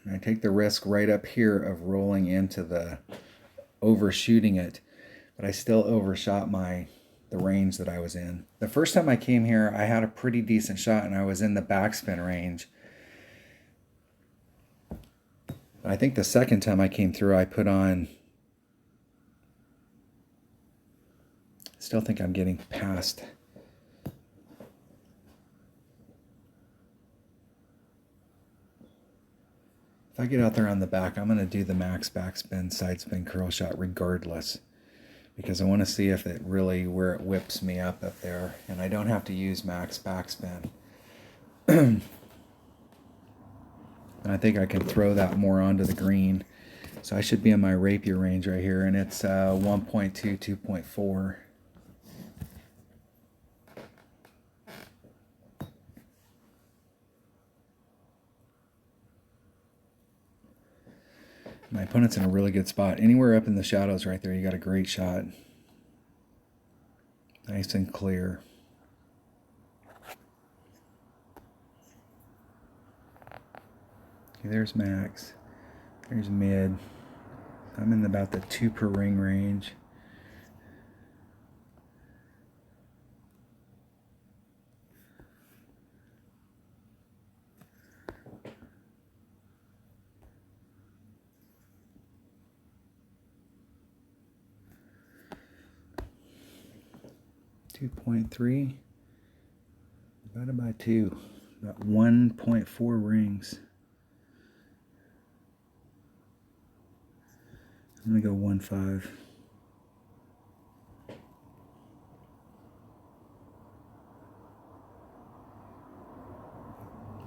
And I take the risk right up here of rolling into the overshooting it, but I still overshot the range that I was in. The first time I came here, I had a pretty decent shot, and I was in the backspin range. I think the second time I came through, I put on... Still think I'm getting past... If I get out there on the back, I'm going to do the max backspin, side spin, curl shot regardless, because I want to see if it really, where it whips me up there, and I don't have to use max backspin. And I think I can throw that more onto the green. So I should be in my rapier range right here, and it's 1.2, 2.4. My opponent's in a really good spot. Anywhere up in the shadows right there, you got a great shot. Nice and clear. Okay, there's max. There's mid. I'm in about the 2 per ring range. .3 divided by 2, about 1.4 rings. I'm gonna go 1.5.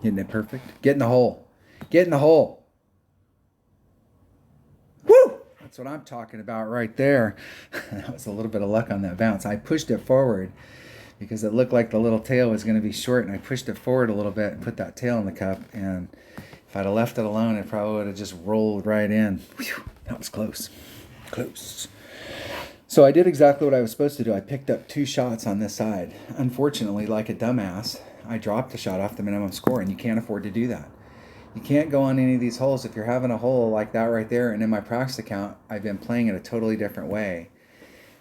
Getting it perfect. Get in the hole. Get in the hole. Woo! That's what I'm talking about right there. That was a little bit of luck on that bounce. I pushed it forward because it looked like the little tail was going to be short, and I pushed it forward a little bit and put that tail in the cup, and if I'd have left it alone, it probably would have just rolled right in. Whew, that was close. Close. So I did exactly what I was supposed to do. I picked up 2 shots on this side. Unfortunately, like a dumbass, I dropped a shot off the minimum score, and you can't afford to do that. You can't go on any of these holes if you're having a hole like that right there. And in my practice account, I've been playing it a totally different way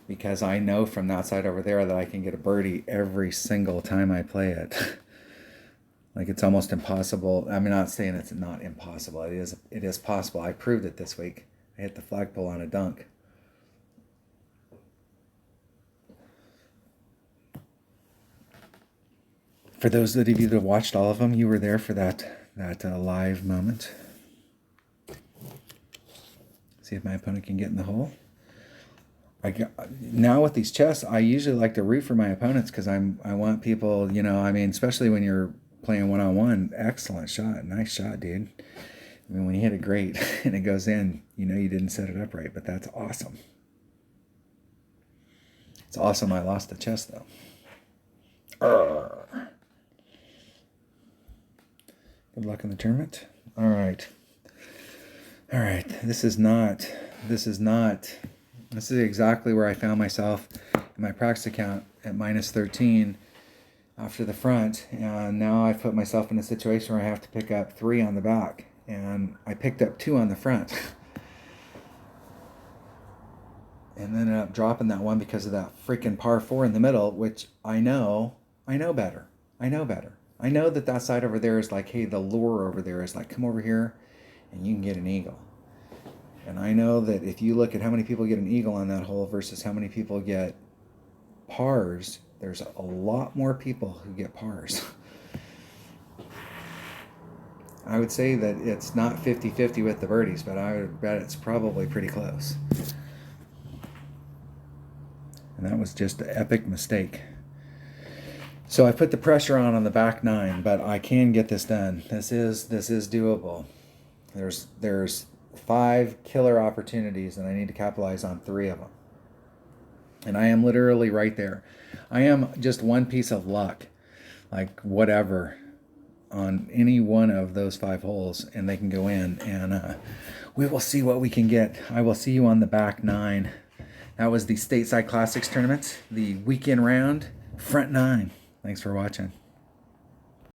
because I know from that side over there that I can get a birdie every single time I play it. Like, it's almost impossible. I'm not saying it's not impossible. It is possible. I proved it this week. I hit the flagpole on a dunk. For those of you that watched all of them, you were there for that live moment. See if my opponent can get in the hole. Now with these chests, I usually like to root for my opponents because I want people, especially when you're playing one-on-one. Excellent shot. Nice shot, dude. I mean, when you hit it great and it goes in, you didn't set it up right, but that's awesome. It's awesome I lost the chest, though. Good luck in the tournament. All right. This is exactly where I found myself in my practice account at -13 after the front. And now I've put myself in a situation where I have to pick up 3 on the back. And I picked up 2 on the front. And then ended up dropping that one because of that freaking par 4 in the middle, which I know better. I know that side over there is like, hey, the lure over there is like, come over here and you can get an eagle. And I know that if you look at how many people get an eagle on that hole versus how many people get pars, there's a lot more people who get pars. I would say that it's not 50-50 with the birdies, but I would bet it's probably pretty close. And that was just an epic mistake. So I put the pressure on the back 9, but I can get this done. This is doable. There's 5 killer opportunities, and I need to capitalize on 3 of them. And I am literally right there. I am just one piece of luck, like whatever, on any one of those 5 holes, and they can go in. And we will see what we can get. I will see you on the back 9. That was the Stateside Classics tournament, the weekend round, front 9. Thanks for watching.